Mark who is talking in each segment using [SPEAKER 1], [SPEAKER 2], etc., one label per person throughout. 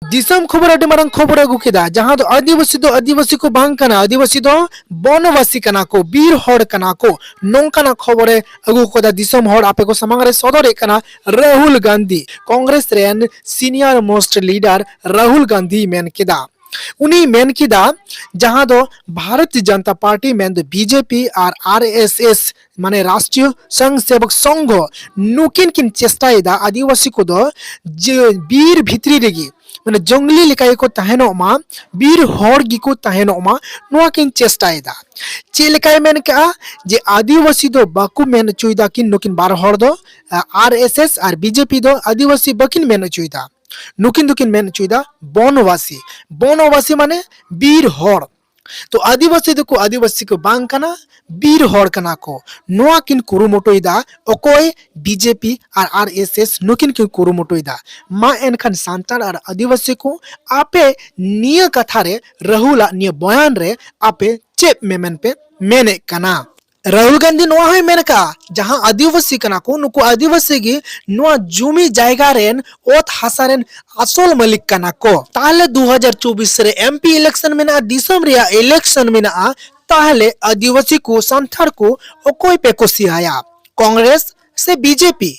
[SPEAKER 1] दिसम खबर अडी मारंग खबर अगू केदा जहां दो आदिवासी को बांग कना आदिवासी दो बनवासी कना को बीर हड़ कना को नोंकाना खबर अगू कोदा दिसम हड़ आपे को समांग रे सदर कना राहुल गांधी कांग्रेस रेन senior most leader Rahul Gandhi मेन केदा उनी मेन किदा जहां दो भारतीय जनता पार्टी मेन दो बीजेपी और आरएसएस माने राष्ट्रीय संघ सेवक संघ नुकिन किन चेष्टा आदिवासी को दो बीर भित्री रेगी माने जंगली लेकाय को तहनोमा बीर हर गिको तहनोमा नोआ किन चेष्टा चे लेकाय मेन का जे आदिवासी दो बाकु मेन चुइदा किन नुकिन बार हर दो आरएसएस और बीजेपी दो आदिवासी बकिन मेन चुइदा नुकिन दुकिन मेन चुइदा बनवासी बनवासी माने बीर हर तो आदिवासी को बांग कना बीर हर कना को नोआ किन कुरुमुटोइदा ओकोय बीजेपी और आरएसएस नुकिन किन कुरुमुटोइदा मा एनखान सांताल और आदिवासी को आपे निय कथा रे राहुल निय बयान रे आपे चेप मेमन पे मेने कना राहुल गांधी नोआ है मेन का जहां आदिवासी कना को नुको आदिवासी गी नोआ जुमी जायगा रेन ओत हासारेन असोल मालिक कना को ताहले 2024 रे एमपी इलेक्शन में दिसम रिया इलेक्शन में ताहले आदिवासी को संथार को ओकोय पे कुसियाया कांग्रेस से बीजेपी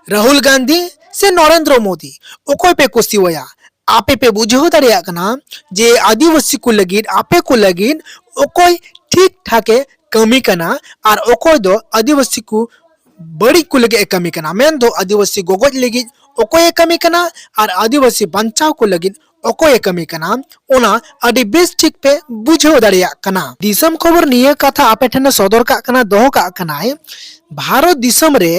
[SPEAKER 1] राहुल गांधी से नरेंद्र मोदी ओकोय पे कुसिया आपे पे बुझो दरिया कना जे आदिवासी को लगिन आपे को लगिन ओकोय ठीक ठाके कमी कना और ओकोय दो आदिवासी को बड़ी को लगे कमी कना मेन दो आदिवासी गोगज लगी ओकोय कमी कना और आदिवासी बंचाव को लगी ओकोय कमी कना ओना अडी बेस ठीक पे बुझो दरिया कना दिसम खबर निये कथा आपे ठने सदर का कना दोह का कना भारत दिसम रे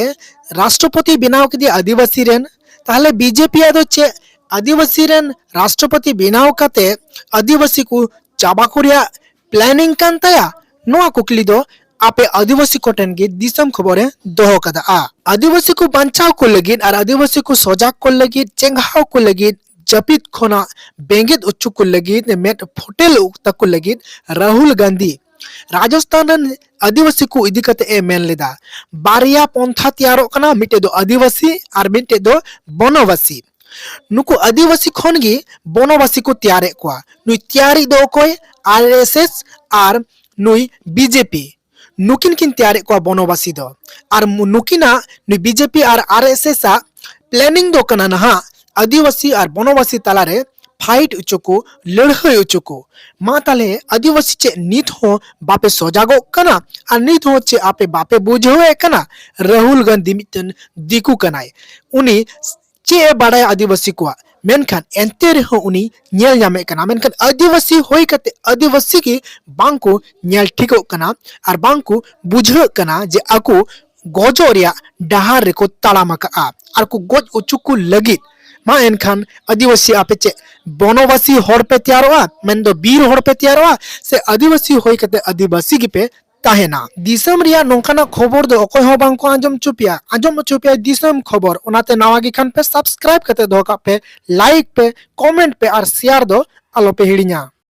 [SPEAKER 1] राष्ट्रपति बनाव के आदिवासी रेन ताहले बीजेपी दो चे आदिवासी रेन राष्ट्रपति बनाव काते आदिवासी को चाबा को रिया प्लानिंग कान ताया नोआ कुकली दो आपे आदिवासी को टेनगे दिसम खबरे दोहो कदा आदिवासी को बंचाव को लगी और आदिवासी को सजाग को लगी चेंगाव को लगी जपित खोना बेंगेत उच्चु को लगी मेट फोटेल तक को लगी राहुल गांधी राजस्थान आदिवासी को इदी कते ए मेन लेदा बारिया पंथा तैयारो कना मिटे दो आदिवासी और मिटे दो बनवासी नुको आदिवासी खन गी बनवासी को तैयारे कोआ नुई तैयारी दो कोई आरएसएस और नुई बीजेपी नुकिन किन तैयारे को बनवासी दो और नुकिना नुई बीजेपी और आरएसएस प्लानिंग दो कना नहा आदिवासी और बनवासी तालारे फाइट उचुको लड़ाई उचुको मा ताले आदिवासी चे नित हो बापे सजागो कना और नित हो चे आपे बापे बुझो कना राहुल गांधी मितन दिकु कनाय उनी चे बाड़ाय आदिवासी को मेनखान एंते रहो उनी नेल नामे कना मेनखान आदिवासी होई कते आदिवासी की बांको नेल ठिको कना और बांको बुझो कना जे आको गोजो रिया डहार रे को तालामका और को गोज उचुकु लगी मा एनखान आदिवासी आपे चे बनवासी हर पे तैयारोआ मेन दो बीर हर पे तैयारोआ से आदिवासी होई कते आदिवासी की पे ताहेना दिसम रिया नोंकाना खबर दो अकोय हो बांको आंजम चुपिया दिसम खबर ओनाते नावागी खान पे सब्सक्राइब कते दो का पे लाइक पे कमेंट पे और शेयर दो आलो पे हिड़िया।